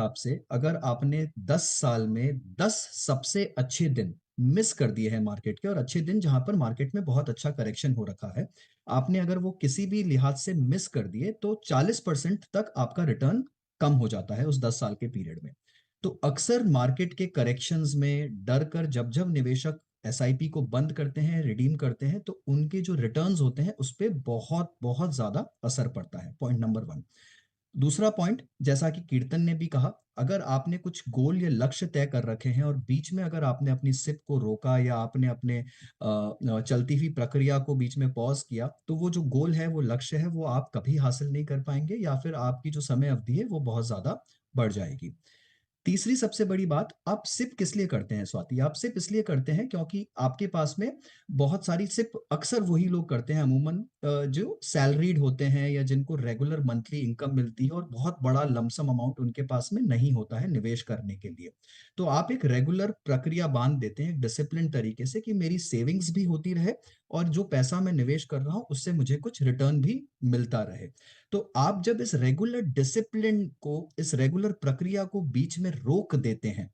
हिसाब से अगर आपने 10 साल में 10 सबसे अच्छे दिन मिस कर दिए हैं मार्केट के, और अच्छे दिन जहां पर मार्केट में बहुत अच्छा करेक्शन हो रखा है, आपने अगर वो किसी भी लिहाज से मिस कर दिए तो 40% तक आपका रिटर्न कम हो जाता है उस 10 साल के पीरियड में। तो अक्सर मार्केट के करेक्शंस में डर कर जब जब निवेशक एसआईपी को बंद करते हैं, रिडीम करते हैं, तो उनके जो रिटर्न्स होते हैं उस पे बहुत बहुत ज्यादा असर पड़ता है। Point number 1। दूसरा पॉइंट, जैसा कि कीर्तन ने भी कहा, अगर आपने कुछ गोल या लक्ष्य तय कर रखे हैं और बीच में अगर आपने अपनी सिप को रोका या आपने अपने चलती हुई प्रक्रिया को बीच में पॉज किया, तो वो जो गोल है, वो लक्ष्य है, वो आप कभी हासिल नहीं कर पाएंगे, या फिर आपकी जो समय अवधि है वो बहुत ज्यादा बढ़ जाएगी। तीसरी सबसे बड़ी बात, आप सिप किस लिए करते हैं स्वाति? आप सिप इसलिए करते हैं क्योंकि आपके पास में बहुत सारी सिप अक्सर वही लोग करते हैं अमूमन जो सैलरीड होते हैं या जिनको रेगुलर मंथली इनकम मिलती है और बहुत बड़ा लमसम अमाउंट उनके पास में नहीं होता है निवेश करने के लिए। तो आप एक रेगुलर प्रक्रिया बांध देते हैं डिसिप्लिन तरीके से कि मेरी सेविंग्स भी होती रहे और जो पैसा मैं निवेश कर रहा हूं उससे मुझे कुछ रिटर्न भी मिलता रहे। तो आप जब इस रेगुलर डिसिप्लिन को, इस रेगुलर प्रक्रिया को बीच में रोक देते हैं,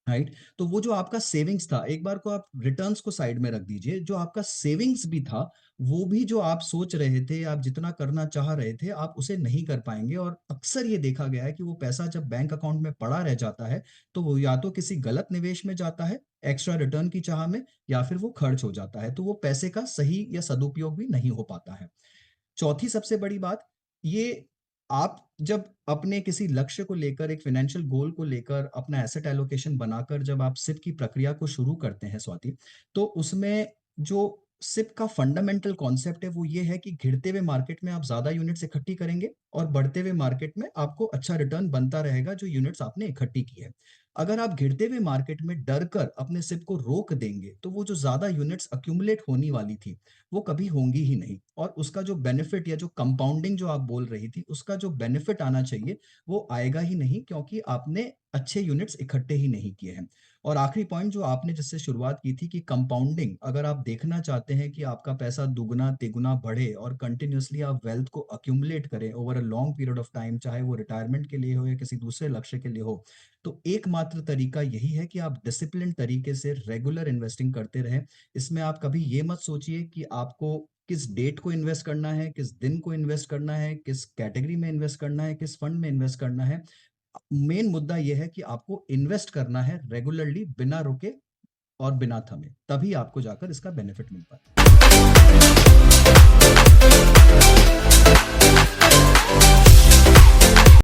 राइट, तो वो जो आपका सेविंग्स था, एक बार को आप रिटर्न्स को साइड में रख दीजिए, जो आपका सेविंग्स भी था, वो भी जो आप सोच रहे थे, आप जितना करना चाह रहे थे, आप उसे नहीं कर पाएंगे। और अक्सर ये देखा गया है कि वो पैसा जब बैंक अकाउंट में पड़ा रह जाता है, तो वो या तो किसी गलत निवेश में जाता है एक्स्ट्रा रिटर्न की चाह में, या फिर वो खर्च हो जाता है, तो वो पैसे का सही या सदुपयोग भी नहीं हो पाता है। चौथी सबसे बड़ी बात, ये आप जब अपने किसी लक्ष्य को लेकर, एक फाइनेंशियल गोल को लेकर अपना एसेट एलोकेशन बनाकर जब आप सिप की प्रक्रिया को शुरू करते हैं स्वाति, तो उसमें जो सिप का फंडामेंटल कॉन्सेप्ट है वो ये है कि गिरते हुए मार्केट में आप ज्यादा यूनिट्स इकट्ठी करेंगे और बढ़ते हुए मार्केट में आपको अच्छा रिटर्न बनता रहेगा जो यूनिट्स आपने इकट्ठी की है। अगर आप गिरते हुए मार्केट में डर कर अपने सिप को रोक देंगे तो वो जो ज्यादा यूनिट्स अक्यूमुलेट होनी वाली थी वो कभी होंगी ही नहीं, और उसका जो बेनिफिट या जो कंपाउंडिंग जो आप बोल रही थी उसका जो बेनिफिट आना चाहिए वो आएगा ही नहीं, क्योंकि आपने अच्छे यूनिट्स इकट्ठे ही नहीं किए हैं। और आखिरी पॉइंट जो आपने जिससे शुरुआत की थी कि कंपाउंडिंग, अगर आप देखना चाहते हैं कि आपका पैसा दुगना तिगुना बढ़े और कंटिन्यूअसली आप वेल्थ को अक्यूमुलेट करें over a long period of time, चाहे वो रिटायरमेंट के लिए हो या किसी दूसरे लक्ष्य के लिए हो, तो एकमात्र तरीका यही है कि आप डिसिप्लिन तरीके से रेगुलर इन्वेस्टिंग करते रहें। इसमें आप कभी ये मत सोचिए कि आपको किस डेट को इन्वेस्ट करना है, किस दिन को इन्वेस्ट करना है, किस कैटेगरी में इन्वेस्ट करना है, किस फंड में इन्वेस्ट करना है। मेन मुद्दा यह है कि आपको इन्वेस्ट करना है रेगुलरली, बिना रुके और बिना थमे, तभी आपको जाकर इसका बेनिफिट मिल पाए।